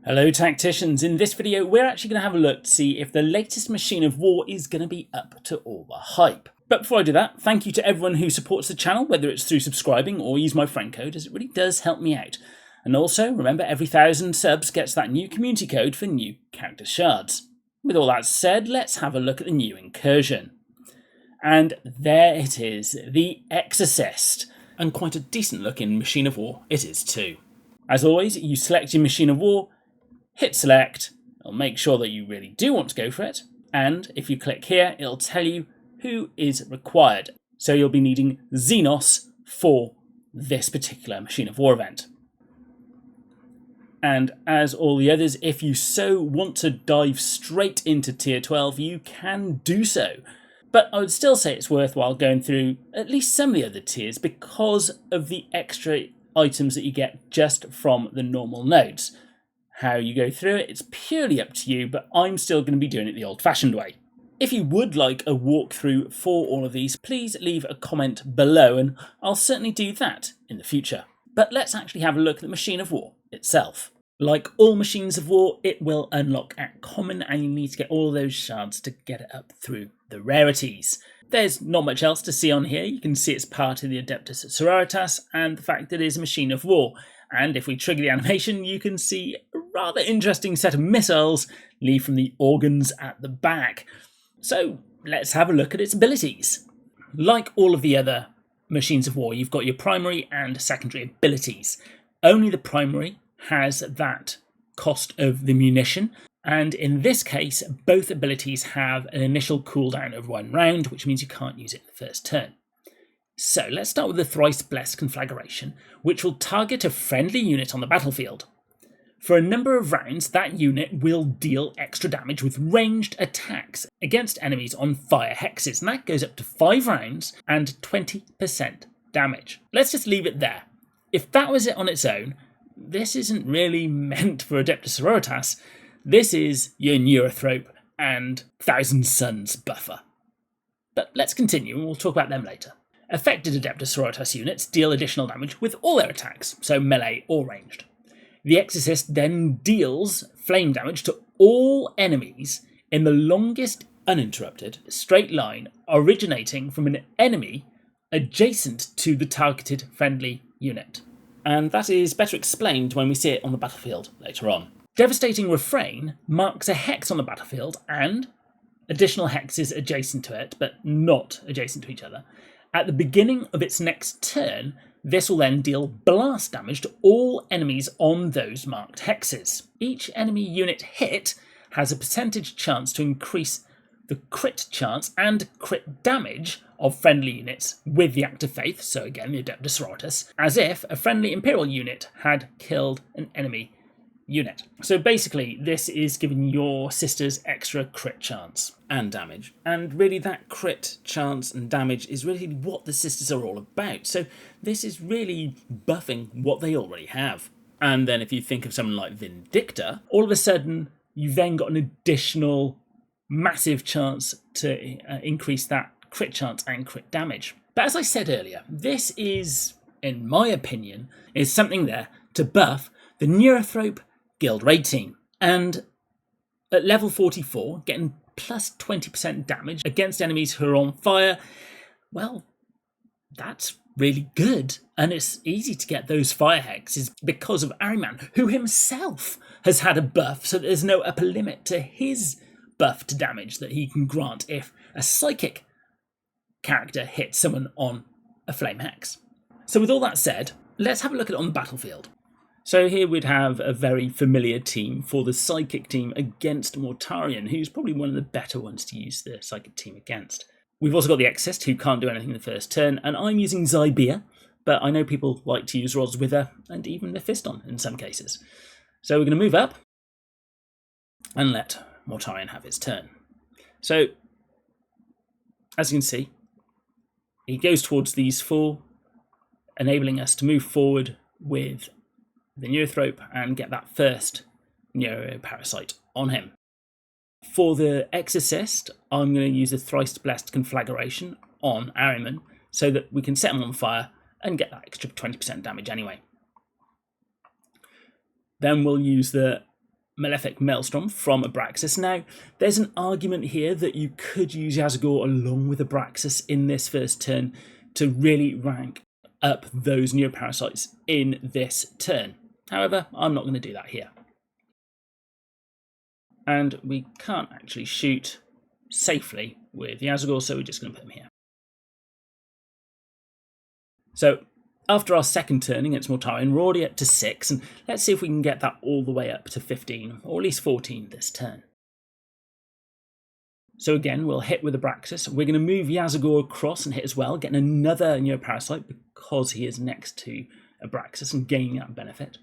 Hello tacticians, in this video we're actually going to have a look to see if the latest Machine of War is going to be up to all the hype. But before I do that, thank you to everyone who supports the channel, whether it's through subscribing or use my friend code, as it really does help me out. And also, remember, every 1,000 subs gets that new community code for new character shards. With all that said, let's have a look at the new incursion. And there it is, the Exorcist. And quite a decent looking Machine of War it is too. As always, you select your Machine of War, hit select, it'll make sure that you really do want to go for it, and if you click here, it'll tell you who is required. So you'll be needing Xenos for this particular Machine of War event. And as all the others, if you so want to dive straight into tier 12, you can do so. But I would still say it's worthwhile going through at least some of the other tiers because of the extra items that you get just from the normal nodes. How you go through it, it's purely up to you, but I'm still going to be doing it the old-fashioned way. If you would like a walkthrough for all of these, please leave a comment below and I'll certainly do that in the future. But let's actually have a look at the Machine of War itself. Like all Machines of War, it will unlock at common and you need to get all those shards to get it up through the rarities. There's not much else to see on here. You can see it's part of the Adeptus Sororitas and the fact that it is a Machine of War. And if we trigger the animation, you can see a rather interesting set of missiles leave from the organs at the back. So let's have a look at its abilities. Like all of the other Machines of War, you've got your primary and secondary abilities. Only the primary has that cost of the munition. And in this case, both abilities have an initial cooldown of 1 round, which means you can't use it in the first turn. So let's start with the Thrice Blessed Conflaguration, which will target a friendly unit on the battlefield. For a number of rounds, that unit will deal extra damage with ranged attacks against enemies on fire hexes, and that goes up to 5 rounds and 20% damage. Let's just leave it there. If that was it on its own, this isn't really meant for Adeptus Sororitas. This is your Neurothrope and Thousand Suns buffer. But let's continue and we'll talk about them later. Affected Adeptus Sororitas units deal additional damage with all their attacks, so melee or ranged. The Exorcist then deals flame damage to all enemies in the longest uninterrupted straight line originating from an enemy adjacent to the targeted friendly unit. And that is better explained when we see it on the battlefield later on. Devastating Refrain marks a hex on the battlefield and additional hexes adjacent to it, but not adjacent to each other. At the beginning of its next turn, this will then deal blast damage to all enemies on those marked hexes. Each enemy unit hit has a percentage chance to increase the crit chance and crit damage of friendly units with the Act of Faith, so again the Adeptus Sororitas, as if a friendly Imperial unit had killed an enemy unit. So basically, this is giving your sisters extra crit chance and damage. And really that crit chance and damage is really what the sisters are all about. So this is really buffing what they already have. And then if you think of someone like Vindicta, all of a sudden you've then got an additional massive chance to increase that crit chance and crit damage. But as I said earlier, this is, in my opinion, is something there to buff the Neurothrope Guild Raid team. And at level 44, getting plus 20% damage against enemies who are on fire, well, that's really good. And it's easy to get those fire hexes because of Ahriman, who himself has had a buff, so there's no upper limit to his buff to damage that he can grant if a psychic character hits someone on a flame hex. So with all that said, let's have a look at it on the battlefield. So here we'd have a very familiar team for the Psychic team against Mortarion, who's probably one of the better ones to use the Psychic team against. We've also got the Exorcist, who can't do anything in the first turn, and I'm using Zybia, but I know people like to use Rod's Wither and even Mephiston in some cases. So we're going to move up and let Mortarion have his turn. So, as you can see, he goes towards these 4, enabling us to move forward with the Neurothrope and get that first Neuroparasite on him. For the Exorcist, I'm going to use the Thrice Blessed Conflaguration on Ahriman so that we can set him on fire and get that extra 20% damage anyway. Then we'll use the Malefic Maelstrom from Abraxas. Now, there's an argument here that you could use Yazagor along with Abraxas in this first turn to really rank up those neuroparasites in this turn. However, I'm not going to do that here. And we can't actually shoot safely with Yazagor, so we're just going to put him here. So, after our second turn against Mortarion, we're already up to 6, and let's see if we can get that all the way up to 15, or at least 14 this turn. So again, we'll hit with Abraxas. We're going to move Yazagor across and hit as well, getting another neuroparasite because he is next to Abraxas and gaining that benefit.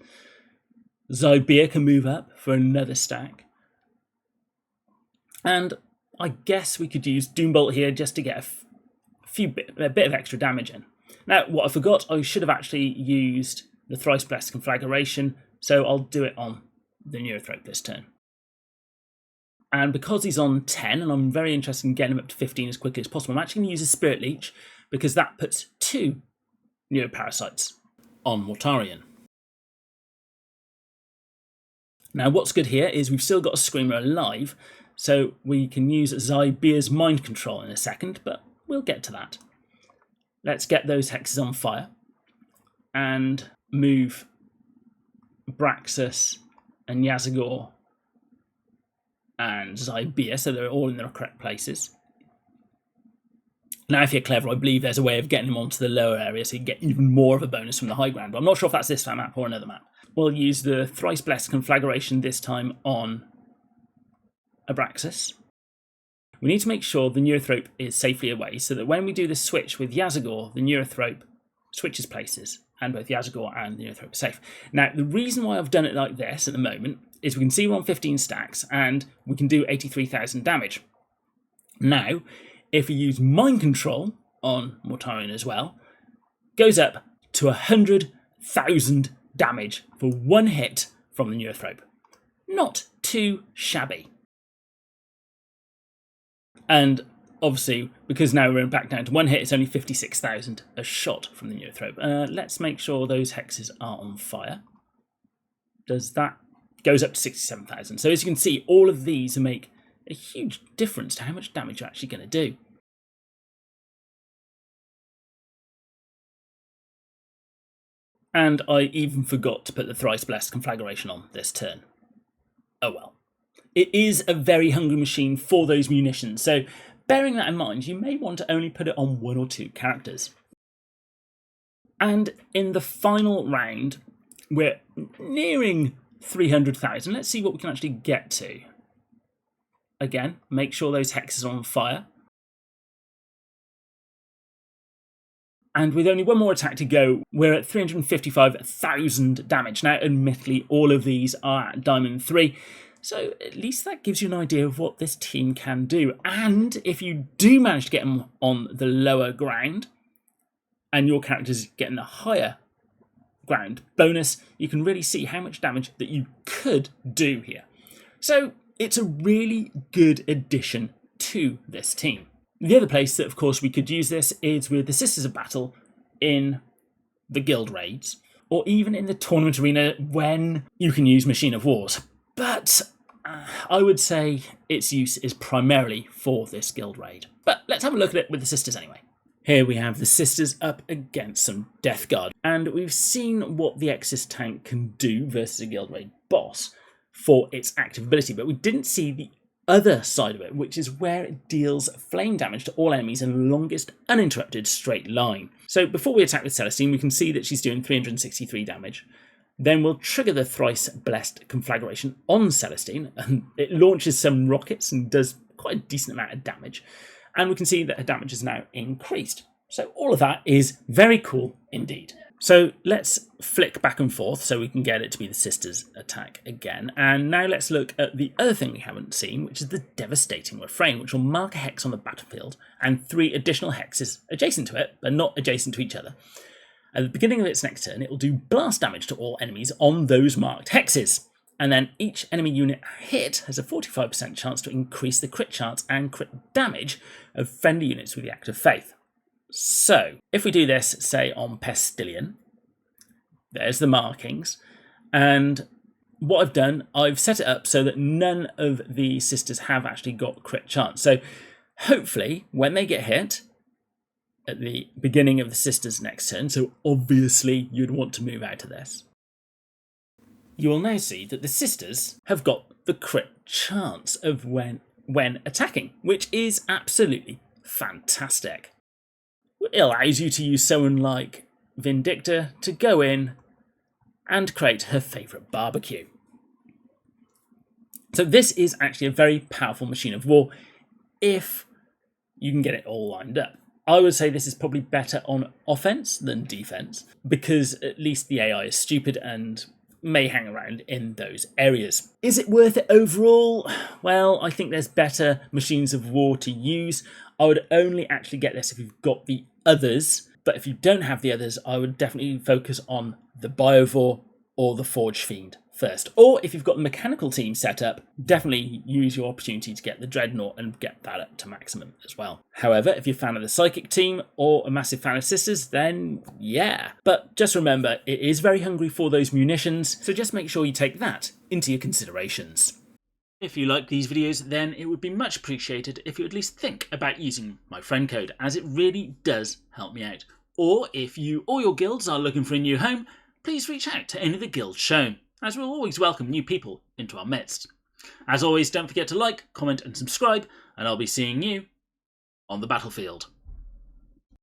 Zybir can move up for another stack. And I guess we could use Doombolt here just to get a bit of extra damage in. Now, what I forgot, I should have actually used the Thrice Blessed Conflaguration, so I'll do it on the Neurothrope this turn. And because he's on 10, and I'm very interested in getting him up to 15 as quickly as possible, I'm actually going to use a Spirit Leech, because that puts 2 Neuroparasites on Mortarion. Now, what's good here is we've still got a Screamer alive, so we can use Zybir's Mind Control in a second, but we'll get to that. Let's get those hexes on fire and move Abraxas and Yazagor and Zybir so they're all in their correct places. Now, if you're clever, I believe there's a way of getting them onto the lower area so you get even more of a bonus from the high ground, but I'm not sure if that's this map or another map. We'll use the Thrice Blessed Conflagration this time on Abraxas. We need to make sure the Neurothrope is safely away so that when we do the switch with Yazagor, the Neurothrope switches places and both Yazagor and the Neurothrope are safe. Now, the reason why I've done it like this at the moment is we can see we're on 15 stacks and we can do 83,000 damage. Now, if we use Mind Control on Mortarion as well, goes up to 100,000 damage for one hit from the Neurothrope. Not too shabby. And obviously, because now we're back down to one hit, it's only 56,000 a shot from the Neurothrope. Let's make sure those hexes are on fire. Does that? Goes up to 67,000. So as you can see, all of these make a huge difference to how much damage you're actually going to do. And I even forgot to put the Thrice Blessed Conflagration on this turn. Oh well. It is a very hungry machine for those munitions, so bearing that in mind, you may want to only put it on 1 or 2 characters. And in the final round, we're nearing 300,000. Let's see what we can actually get to. Again, make sure those hexes are on fire. And with only one more attack to go, we're at 355,000 damage. Now, admittedly, all of these are at Diamond 3, so at least that gives you an idea of what this team can do. And if you do manage to get them on the lower ground, and your character's getting a higher ground bonus, you can really see how much damage that you could do here. So it's a really good addition to this team. The other place that, of course, we could use this is with the Sisters of Battle in the guild raids, or even in the tournament arena when you can use Machine of Wars. But I would say its use is primarily for this guild raid. But let's have a look at it with the Sisters anyway. Here we have the Sisters up against some Death Guard, and we've seen what the Exorcist tank can do versus a guild raid boss for its active ability, but we didn't see the other side of it, which is where it deals flame damage to all enemies in the longest uninterrupted straight line. So before we attack with Celestine, we can see that she's doing 363 damage. Then we'll trigger the Thrice Blessed Conflagration on Celestine, and it launches some rockets and does quite a decent amount of damage. And we can see that her damage is now increased. So all of that is very cool indeed. So let's flick back and forth so we can get it to be the Sisters attack again. And now let's look at the other thing we haven't seen, which is the Devastating Refrain, which will mark a hex on the battlefield and 3 additional hexes adjacent to it, but not adjacent to each other. At the beginning of its next turn, it will do blast damage to all enemies on those marked hexes. And then each enemy unit hit has a 45% chance to increase the crit chance and crit damage of friendly units with the Act of Faith. So, if we do this, say on Pestillion, there's the markings, and what I've done, I've set it up so that none of the sisters have actually got crit chance. So hopefully when they get hit at the beginning of the sisters' next turn, so obviously you'd want to move out of this, you will now see that the sisters have got the crit chance of when attacking, which is absolutely fantastic. It allows you to use someone like Vindicta to go in and create her favourite barbecue. So this is actually a very powerful machine of war if you can get it all lined up. I would say this is probably better on offense than defense, because at least the AI is stupid and may hang around in those areas. Is it worth it overall? Well, I think there's better machines of war to use. I would only actually get this if you've got the others, but if you don't have the others, I would definitely focus on the Biovore or the Forge Fiend first. Or if you've got the mechanical team set up, definitely use your opportunity to get the Dreadnought and get that up to maximum as well. However, if you're a fan of the Psychic team or a massive fan of Sisters, then yeah. But just remember, it is very hungry for those munitions, so just make sure you take that into your considerations. If you like these videos, then it would be much appreciated if you at least think about using my friend code, as it really does help me out. Or if you or your guilds are looking for a new home, please reach out to any of the guilds shown, as we'll always welcome new people into our midst. As always, don't forget to like, comment and subscribe, and I'll be seeing you on the battlefield.